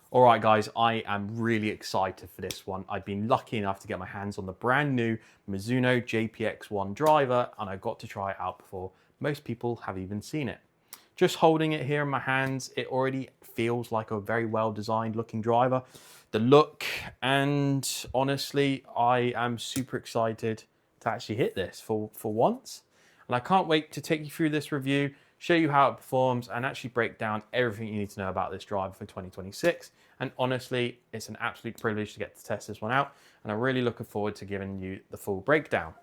All right, guys, I am really excited for this one. I've been lucky enough to get my hands on the brand new Mizuno JPX ONE driver, and I got to try it out before most people have even seen it. Just holding it here in my hands, it already feels like a very well designed looking driver. The look, and honestly, I am super excited to actually hit this for once. And I can't wait to take you through this review, show you how it performs, and actually break down everything you need to know about this driver for 2026. And honestly, it's an absolute privilege to get to test this one out, and I'm really looking forward to giving you the full breakdown.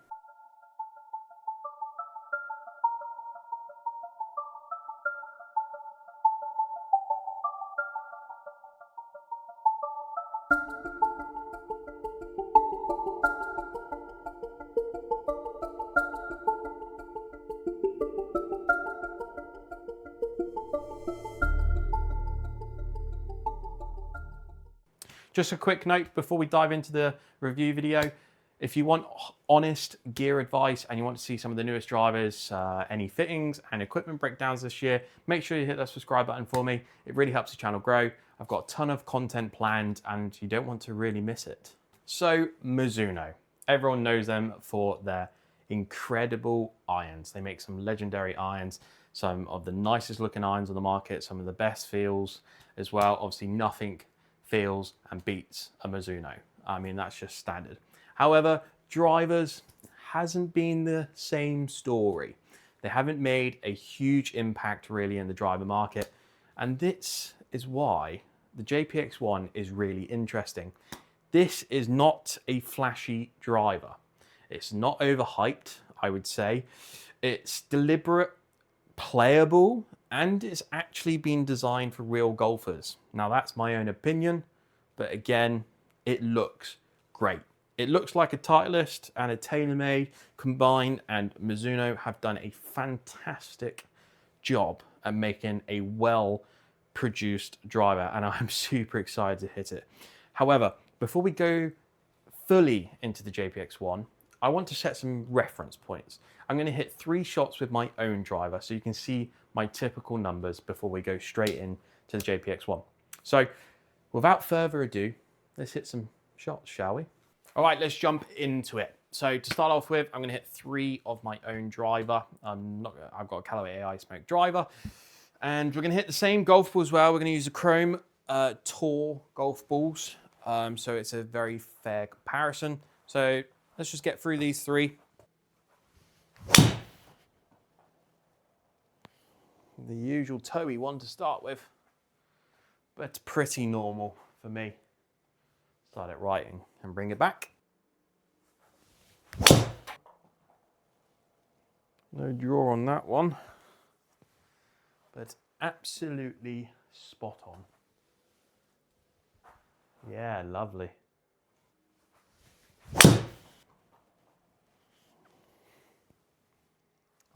Just a quick note before we dive into the review video. If you want honest gear advice and you want to see some of the newest drivers, any fittings and equipment breakdowns this year, make sure you hit that subscribe button for me. It really helps the channel grow. I've got a ton of content planned and you don't want to really miss it. So Mizuno, everyone knows them for their incredible irons. They make some legendary irons, some of the nicest looking irons on the market, some of the best feels as well. Obviously nothing feels and beats a Mizuno. I mean, that's just standard. However, drivers hasn't been the same story. They haven't made a huge impact really in the driver market. And this is why the JPX ONE is really interesting. This is not a flashy driver. It's not overhyped, I would say. It's deliberate, playable, and it's actually been designed for real golfers. Now that's my own opinion, but again, it looks great. It looks like a Titleist and a TaylorMade combined, and Mizuno have done a fantastic job at making a well-produced driver, and I'm super excited to hit it. However, before we go fully into the JPX ONE, I want to set some reference points. I'm going to hit 3 shots with my own driver so you can see my typical numbers before we go straight in to the JPX ONE. So without further ado, let's hit some shots, shall we? All right, let's jump into it. So to start off with, I'm going to hit 3 of my own driver. I've got a Callaway AI Smoke driver, and we're going to hit the same golf ball as well. We're going to use the Chrome Tour golf balls, so it's a very fair comparison. So let's just get through these 3. The usual toey one to start with, but it's pretty normal for me. Start it right and bring it back. No draw on that one, but absolutely spot on. Yeah, lovely.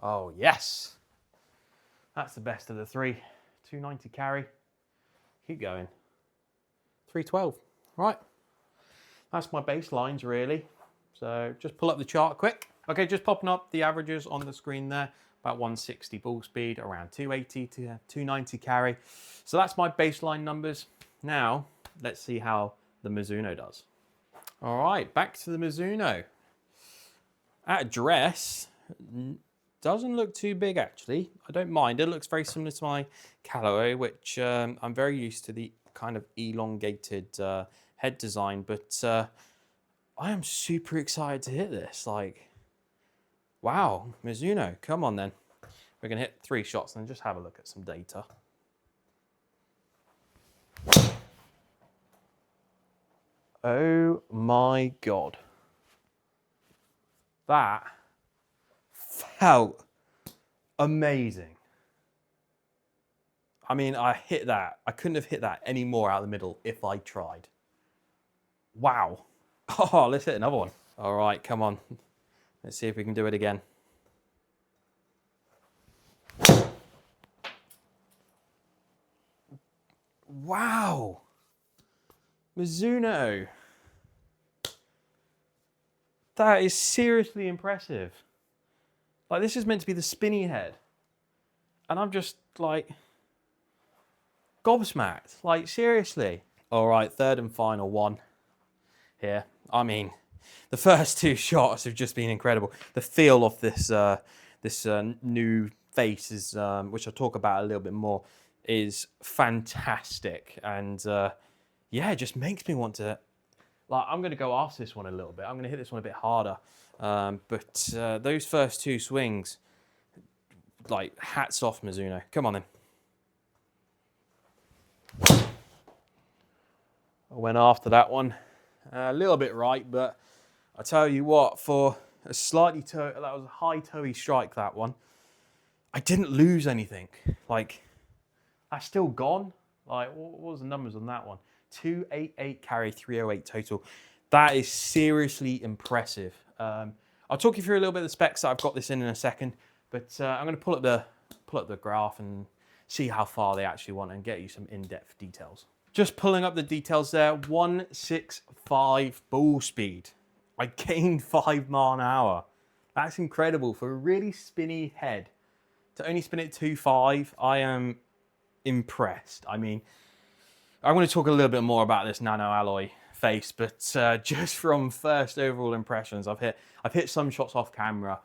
Oh yes, that's the best of the 3. 290 carry. Keep going. 312. Right. That's my baselines really. So just pull up the chart quick. Okay, just popping up the averages on the screen there. About 160 ball speed, around 280 to 290 carry. So that's my baseline numbers. Now, let's see how the Mizuno does. All right, back to the Mizuno. At address, doesn't look too big actually. I don't mind. It looks very similar to my Callaway, which I'm very used to the kind of elongated head design, but I am super excited to hit this. Like, wow, Mizuno, come on then. We're gonna hit 3 shots and just have a look at some data. Oh my God. That felt amazing. I mean, I hit that. I couldn't have hit that any more out of the middle if I tried. Wow. Oh, let's hit another one. All right, come on. Let's see if we can do it again. Wow. Mizuno. That is seriously impressive. Like, this is meant to be the spinny head. And I'm just like gobsmacked. Like, seriously. All right, third and final one here. I mean, the first two shots have just been incredible. The feel of this new face is, which I'll talk about a little bit more, is fantastic. And yeah, it just makes me want to, like, I'm going to go after this one a little bit. I'm going to hit this one a bit harder. But those first two swings, like, hats off Mizuno. Come on then. I went after that one a little bit right, but I tell you what, for a slightly that was a high toey strike, that one, I didn't lose anything. Like, that's still gone. Like, what was the numbers on that one? 288 carry, 308 total. That is seriously impressive. I'll talk you through a little bit of the specs that I've got this in a second, but I'm going to pull up the graph and see how far they actually want and get you some in-depth details. Just pulling up the details there, 165 ball speed. I gained 5 miles an hour. That's incredible for a really spinny head. To only spin it 2.5, I am impressed. I mean, I'm going to talk a little bit more about this nano alloy face, but just from first overall impressions, I've hit some shots off camera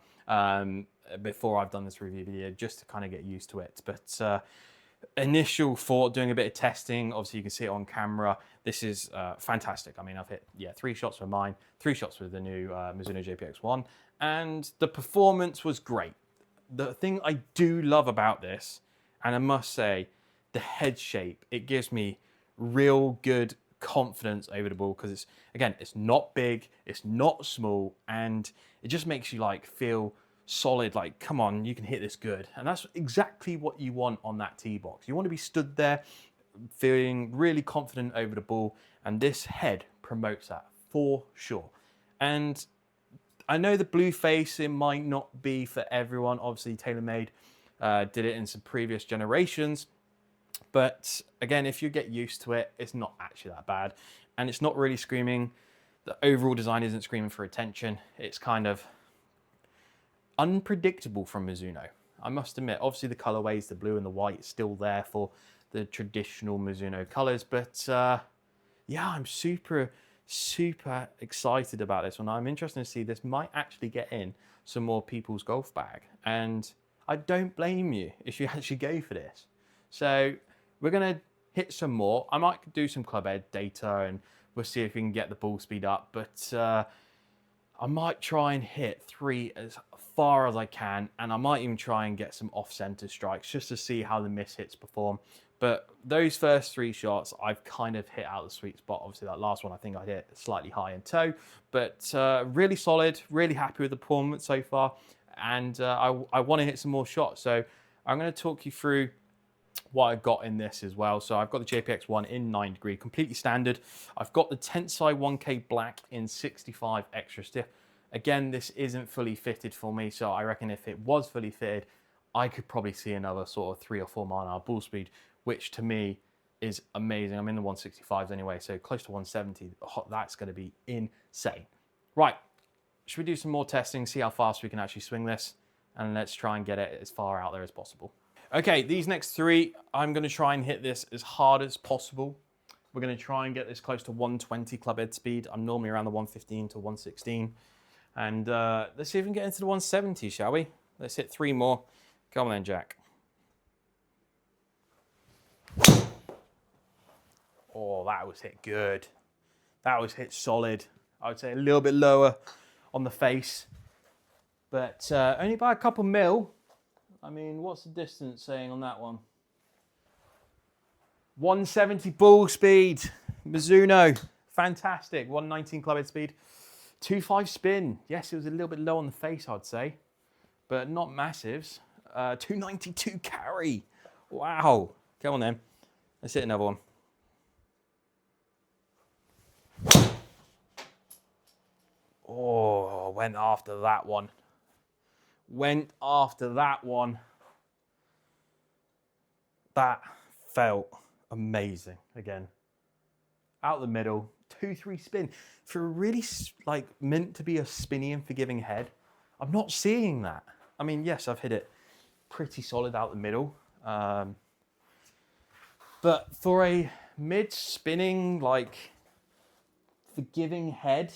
before I've done this review video, just to kind of get used to it. But initial thought, doing a bit of testing, obviously you can see it on camera. This is fantastic. I mean, I've hit 3 shots with mine, 3 shots with the new Mizuno JPX ONE, and the performance was great. The thing I do love about this, and I must say, the head shape, it gives me real good confidence over the ball, because it's, again, it's not big, it's not small, and it just makes you like feel solid, like, come on, you can hit this good. And that's exactly what you want on that tee box. You want to be stood there feeling really confident over the ball, and this head promotes that for sure. And I know the blue face, it might not be for everyone. Obviously, TaylorMade did it in some previous generations, but again, if you get used to it, it's not actually that bad, and it's not really screaming. The overall design isn't screaming for attention. It's kind of unpredictable from Mizuno, I must admit. Obviously the colorways, the blue and the white, is still there for the traditional Mizuno colors, but yeah, I'm super excited about this one. I'm interested to see this might actually get in some more people's golf bag, and I don't blame you if you actually go for this. So we're gonna hit some more. I might do some club head data and we'll see if we can get the ball speed up, but I might try and hit 3 as far as I can, and I might even try and get some off-center strikes just to see how the miss hits perform. But those first 3 shots, I've kind of hit out the sweet spot. Obviously, that last one, I think I hit slightly high in toe, but really solid, really happy with the performance so far. And I want to hit some more shots. So I'm going to talk you through what I've got in this as well. So I've got the JPX ONE in 9 degree, completely standard. I've got the Tensai 1K black in 65 extra stiff. Again, this isn't fully fitted for me, so I reckon if it was fully fitted, I could probably see another sort of 3 or 4 mile an hour ball speed, which to me is amazing. I'm in the 165s anyway, so close to 170. That's going to be insane. Right, should we do some more testing, see how fast we can actually swing this, and let's try and get it as far out there as possible. Okay, these next 3, I'm going to try and hit this as hard as possible. We're going to try and get this close to 120 club head speed. I'm normally around the 115 to 116. And let's see if we can get into the 170, shall we? Let's hit 3 more. Come on then, Jack. Oh, that was hit good. That was hit solid. I would say a little bit lower on the face, but only by a couple mil. I mean, what's the distance saying on that one? 170 ball speed. Mizuno, fantastic. 119 club head speed. 2.5 spin. Yes, it was a little bit low on the face, I'd say, but not massives. 292 carry. Wow. Come on then. Let's hit another one. Oh, went after that one. Went after that one. That felt amazing. Again, out the middle, 2-3 spin for a really like meant to be a spinny and forgiving head. I'm not seeing that. I mean, yes, I've hit it pretty solid out the middle, but for a mid spinning, like forgiving head,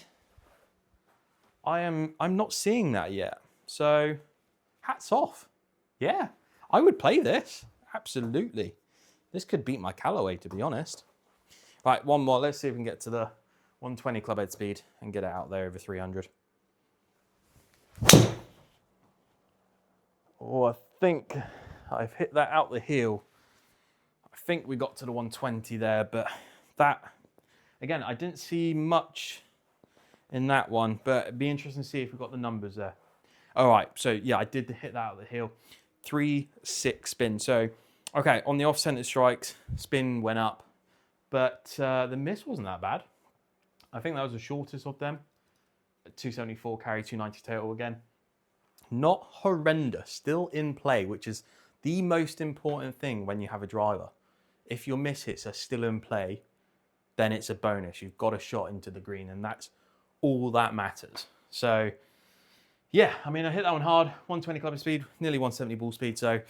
I'm not seeing that yet. So hats off. Yeah, I would play this. Absolutely. This could beat my Callaway, to be honest. Right, one more. Let's see if we can get to the 120 clubhead speed and get it out there over 300. Oh, I think I've hit that out the heel. I think we got to the 120 there, but that, again, I didn't see much in that one, but it'd be interesting to see if we got the numbers there. All right, so yeah, I did hit that out the heel. 3-6 spin. So, okay, on the off-center strikes, spin went up, but the miss wasn't that bad. I think that was the shortest of them. 274 carry, 290 total again. Not horrendous, still in play, which is the most important thing when you have a driver. If your miss hits are still in play, then it's a bonus. You've got a shot into the green, and that's all that matters. So, yeah, I mean, I hit that one hard, 120 club speed, nearly 170 ball speed. So,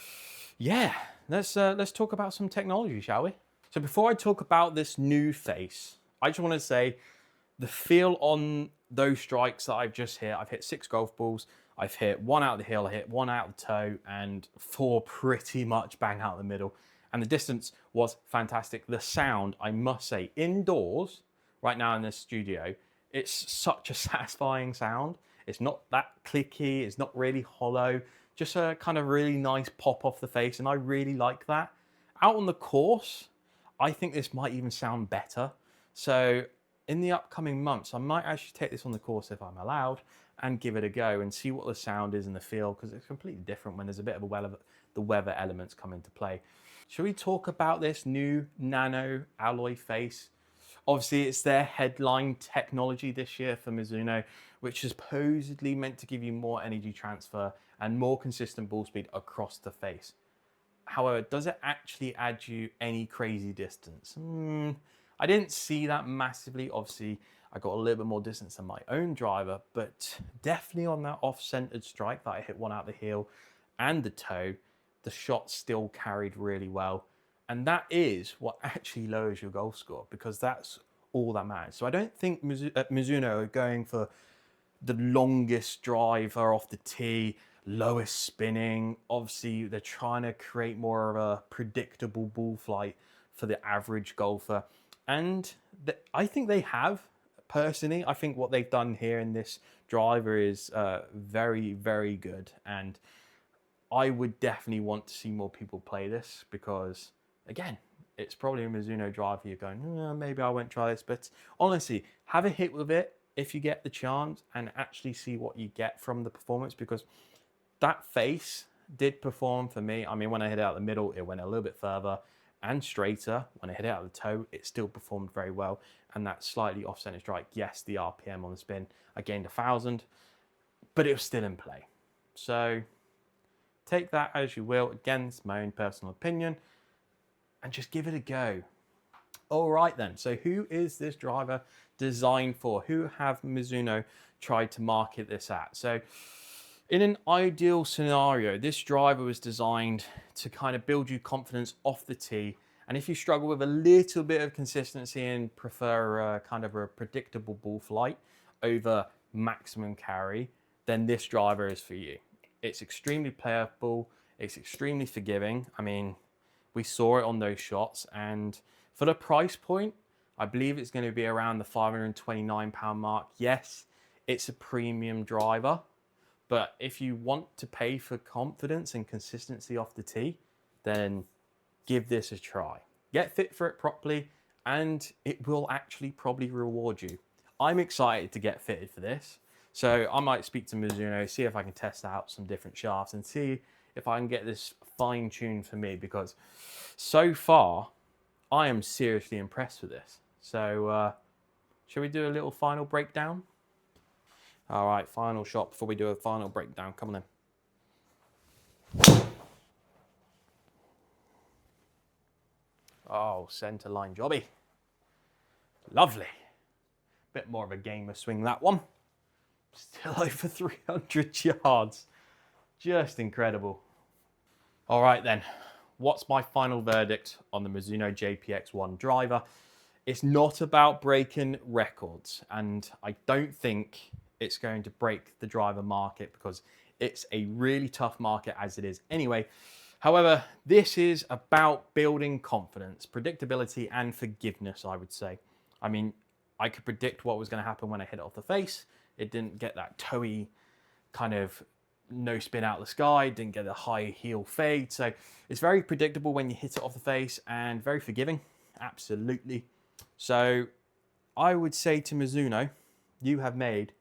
yeah, let's talk about some technology, shall we? So before I talk about this new face, I just want to say the feel on those strikes that I've just hit. I've hit 6 golf balls. I've hit 1 out of the heel, I hit 1 out of the toe, and 4 pretty much bang out the middle. And the distance was fantastic. The sound, I must say, indoors, right now in this studio, it's such a satisfying sound. It's not that clicky, it's not really hollow, just a kind of really nice pop off the face, and I really like that. Out on the course, I think this might even sound better. So in the upcoming months, I might actually take this on the course if I'm allowed and give it a go and see what the sound is in the feel, because it's completely different when there's a bit of the weather elements come into play. Shall we talk about this new nano alloy face? Obviously, it's their headline technology this year for Mizuno, which is supposedly meant to give you more energy transfer and more consistent ball speed across the face. However, does it actually add you any crazy distance? I didn't see that massively. Obviously, I got a little bit more distance than my own driver, but definitely on that off-centered strike that I hit 1 out the heel and the toe, the shot still carried really well. And that is what actually lowers your golf score, because that's all that matters. So I don't think Mizuno are going for the longest driver off the tee, lowest spinning. Obviously, they're trying to create more of a predictable ball flight for the average golfer. And I think they have. Personally, I think what they've done here in this driver is very, very good. And I would definitely want to see more people play this, because, again, it's probably a Mizuno driver. You're going, maybe I won't try this. But honestly, have a hit with it if you get the chance and actually see what you get from the performance, because that face did perform for me. I mean, when I hit it out the middle, it went a little bit further and straighter. When I hit it out the toe, it still performed very well. And that slightly off-center strike, yes, the RPM on the spin, I gained 1,000, but it was still in play. So take that as you will. Again, it's my own personal opinion, and just give it a go. All right then, so who is this driver designed for? Who have Mizuno tried to market this at? So in an ideal scenario, this driver was designed to kind of build you confidence off the tee. And if you struggle with a little bit of consistency and prefer kind of a predictable ball flight over maximum carry, then this driver is for you. It's extremely playable. It's extremely forgiving. I mean, we saw it on those shots. And for the price point, I believe it's going to be around the £529 mark. Yes, it's a premium driver. But if you want to pay for confidence and consistency off the tee, then give this a try. Get fit for it properly, and it will actually probably reward you. I'm excited to get fitted for this. So I might speak to Mizuno, see if I can test out some different shafts and see if I can get this fine-tuned for me, because so far, I am seriously impressed with this. So shall we do a little final breakdown? All right, final shot before we do a final breakdown. Come on then. Oh, centre line jobby. Lovely. Bit more of a gamer swing, that one. Still over 300 yards. Just incredible. All right then, what's my final verdict on the Mizuno JPX ONE driver? It's not about breaking records, and I don't think it's going to break the driver market because it's a really tough market as it is anyway. However, this is about building confidence, predictability, and forgiveness, I would say. I mean, I could predict what was going to happen when I hit it off the face. It didn't get that toey kind of no spin out of the sky, didn't get a high heel fade. So it's very predictable when you hit it off the face and very forgiving, absolutely. So I would say to Mizuno, you have made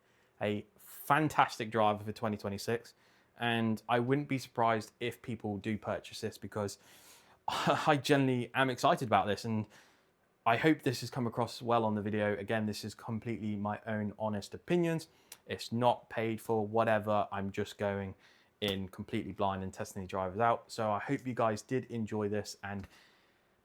a fantastic driver for 2026. And I wouldn't be surprised if people do purchase this because I generally am excited about this. And I hope this has come across well on the video. Again, this is completely my own honest opinions. It's not paid for, whatever. I'm just going in completely blind and testing the drivers out. So I hope you guys did enjoy this, and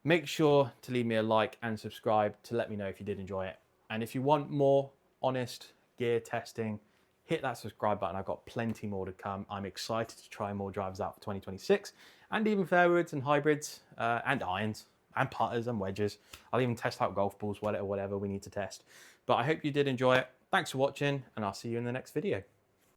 make sure to leave me a like and subscribe to let me know if you did enjoy it. And if you want more honest gear testing, hit that subscribe button. I've got plenty more to come. I'm excited to try more drivers out for 2026, and even fairwoods and hybrids and irons and putters and wedges. I'll even test out golf balls, whatever we need to test. But I hope you did enjoy it. Thanks for watching, and I'll see you in the next video.